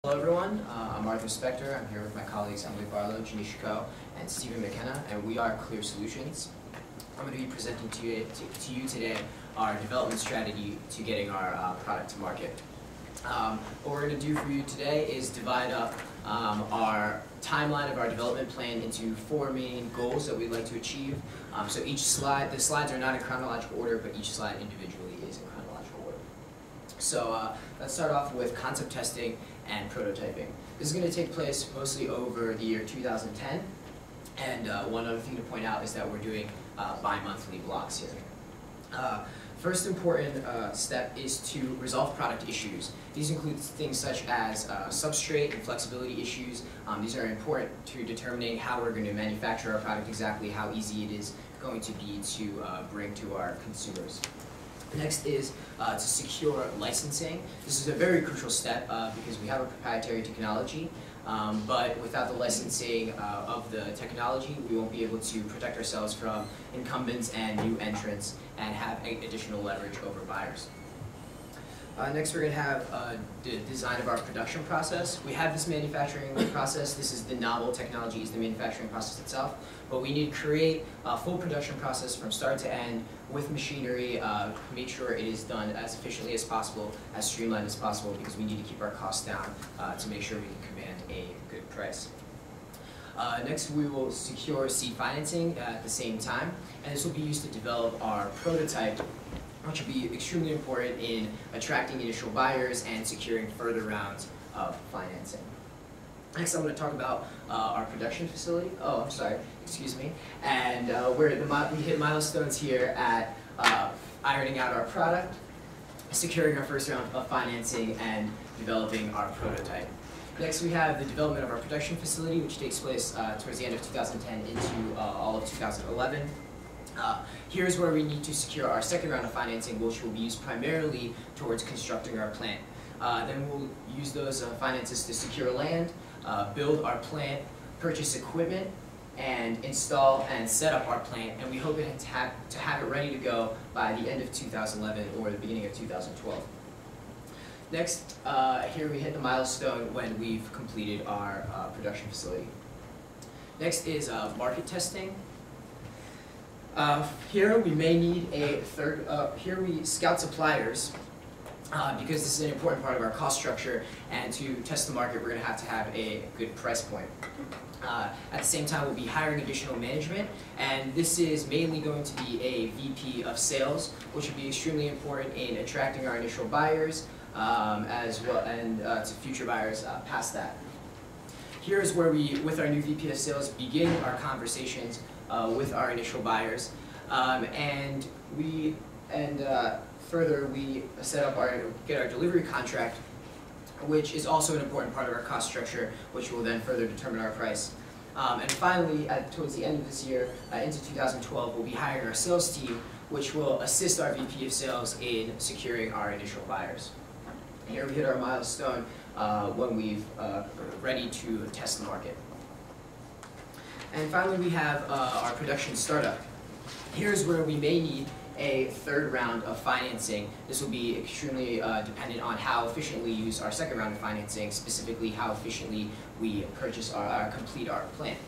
Hello everyone, I'm Arthur Spector. I'm here with my colleagues Emily Barlow, Janisha Coe, and Stephen McKenna, and we are Clear Solutions. I'm going to be presenting to you today our development strategy to getting our product to market. What we're going to do for you today is divide up our timeline of our development plan into 4 main goals that we'd like to achieve. So each slide, the slides are not in chronological order, but each slide individually is in chronological order. So let's start off with concept testing and prototyping. This is going to take place mostly over the year 2010. And one other thing to point out is that we're doing bi-monthly blocks here. First important step is to resolve product issues. These include things such as substrate and flexibility issues. These are important to determining how we're going to manufacture our product exactly, how easy it is going to be to bring to our consumers. Next is to secure licensing. This is a very crucial step because we have a proprietary technology, but without the licensing of the technology, we won't be able to protect ourselves from incumbents and new entrants and have additional leverage over buyers. Next, we're going to have the design of our production process. We have this manufacturing process. This is the novel technology, is the manufacturing process itself. But we need to create a full production process from start to end with machinery, make sure it is done as efficiently as possible, as streamlined as possible, because we need to keep our costs down to make sure we can command a good price. Next, we will secure seed financing at the same time, and this will be used to develop our prototype, which will be extremely important in attracting initial buyers and securing further rounds of financing. Next, I'm going to talk about our production facility. Oh, I'm sorry, excuse me. And we hit milestones here at ironing out our product, securing our first round of financing, and developing our prototype. Next, we have the development of our production facility, which takes place towards the end of 2010 into all of 2011. Here's where we need to secure our second round of financing, which will be used primarily towards constructing our plant. Then we'll use those finances to secure land, build our plant, purchase equipment, and install and set up our plant. And we hope to have it ready to go by the end of 2011 or the beginning of 2012. Next, here we hit the milestone when we've completed our production facility. Next is market testing. Here we may need a here we scout suppliers because this is an important part of our cost structure, and to test the market we're going to have a good price point. At the same time, we'll be hiring additional management, and this is mainly going to be a VP of sales, which will be extremely important in attracting our initial buyers as well, and to future buyers past that. Here is where we, with our new VP of sales, begin our conversations with our initial buyers, further we get our delivery contract, which is also an important part of our cost structure, which will then further determine our price. And finally, towards the end of this year, into 2012, we'll be hiring our sales team, which will assist our VP of sales in securing our initial buyers. Here we hit our milestone when we've ready to test the market. And finally, we have our production startup. Here's where we may need a third round of financing. This will be extremely dependent on how efficiently we use our second round of financing, specifically how efficiently we complete our plant.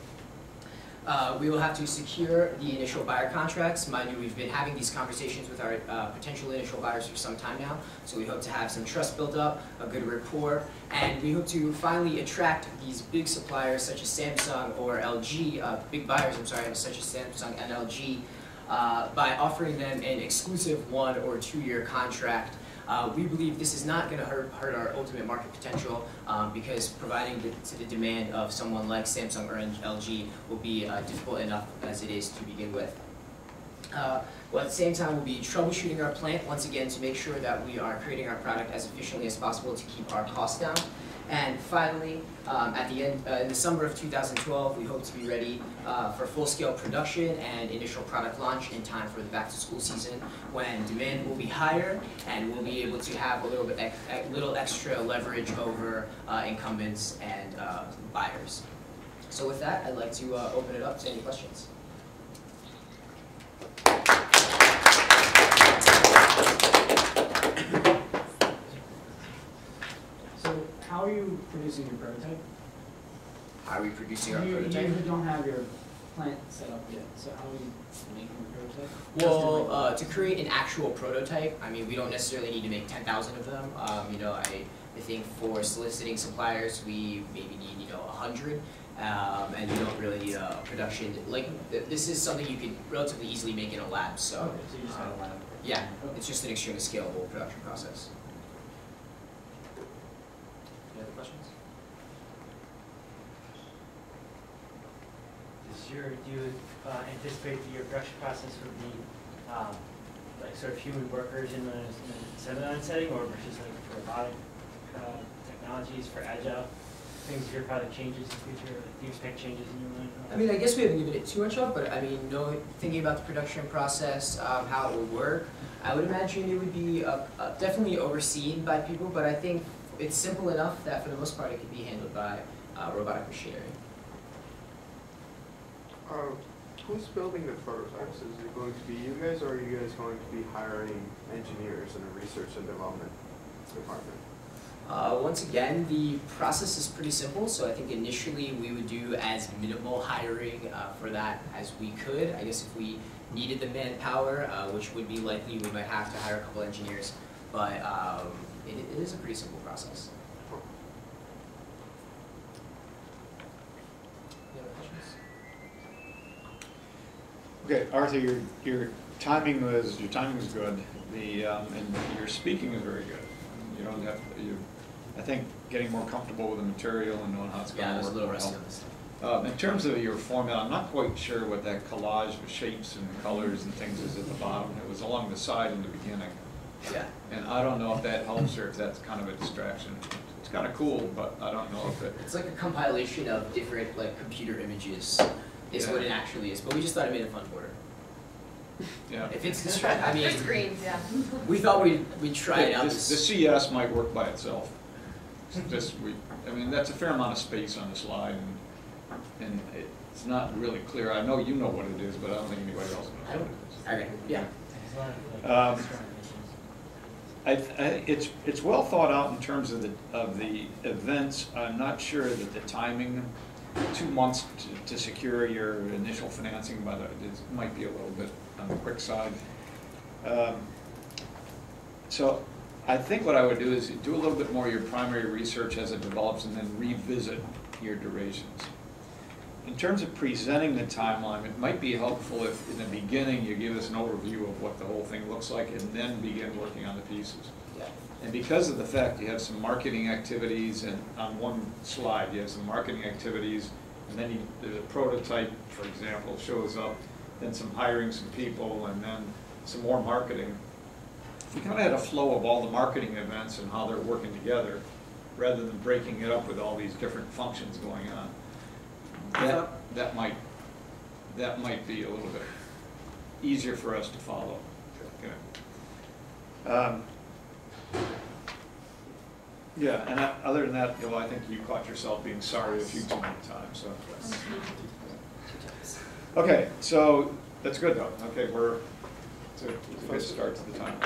We will have to secure the initial buyer contracts. Mind you, we've been having these conversations with our potential initial buyers for some time now, so we hope to have some trust built up, a good rapport, and we hope to finally attract these big suppliers such as Samsung or LG, big buyers, I'm sorry, such as Samsung and LG, by offering them an exclusive 1 or 2 year contract. We believe this is not going to hurt our ultimate market potential because providing to the demand of someone like Samsung or LG will be difficult enough as it is to begin with. Well, at the same time, we'll be troubleshooting our plant once again to make sure that we are creating our product as efficiently as possible to keep our costs down. And finally, at the end, in the summer of 2012, we hope to be ready for full-scale production and initial product launch in time for the back-to-school season, when demand will be higher and we'll be able to have a little extra leverage over incumbents and buyers. So with that, I'd like to open it up to any questions. How are you producing your prototype? How are we producing our You prototype? don't have your plant set up yet, so how are you making the prototype? Well, to create an actual prototype, I mean, we don't necessarily need to make 10,000 of them. You know, I think for soliciting suppliers, we maybe need, 100. And you don't really need a production, this is something you could relatively easily make in a lab, so. Okay, so you just have a lab. Yeah, Okay. it's just an extremely scalable production process. Any other questions? Do you anticipate that your production process would be like sort of human workers in the semi-line setting, or versus like for robotic technologies for agile things? Your product changes in the future? Do you expect changes in your mind? I mean, I guess we haven't given it too much up, but I mean, thinking about the production process, how it would work, I would imagine it would be definitely overseen by people, but I think it's simple enough that for the most part it can be handled by robotic machinery. Who's building the prototypes? Is it going to be you guys, or are you guys going to be hiring engineers in a research and development department? Once again, the process is pretty simple, so I think initially we would do as minimal hiring for that as we could. I guess if we needed the manpower, which would be likely, we might have to hire a couple engineers, but it is a pretty simple process. Any other questions? Okay, Arthur, your timing was good. And your speaking is very good. You don't have I think getting more comfortable with the material and knowing how it's going to work. Yeah, I was a little rusty on this. In terms of your formula, I'm not quite sure what that collage of shapes and colors and things is at the bottom. It was along the side in the beginning. Yeah. And I don't know if that helps or if that's kind of a distraction. It's kind of cool, but I don't know if it... It's like a compilation of different computer images is Yeah. what it actually is, but we just thought it made a fun border. Yeah. If it's distracting, I mean, Just greens, yeah. we thought we'd try it out. The CS might work by itself. I mean, that's a fair amount of space on the slide, and it's not really clear. I know you know what it is, but I don't think anybody else knows what it is. Okay, yeah. It's well thought out in terms of the events. I'm not sure that the timing, 2 months to secure your initial financing, but it might be a little bit on the quick side. So I think what I would do is do a little bit more of your primary research as it develops, and then revisit your durations. In terms of presenting the timeline, it might be helpful if in the beginning you give us an overview of what the whole thing looks like, and then begin working on the pieces. Yeah. And because of the fact you have some marketing activities, and on one slide you have some marketing activities, and then the prototype, for example, shows up, then some hiring some people, and then some more marketing. If we kind of had a flow of all the marketing events and how they're working together, rather than breaking it up with all these different functions going on, that might be a little bit easier for us to follow. Okay. Yeah, and other than that, I think you caught yourself being sorry a few too many times. So. Okay, so that's good though. Okay, it's a good start to the time.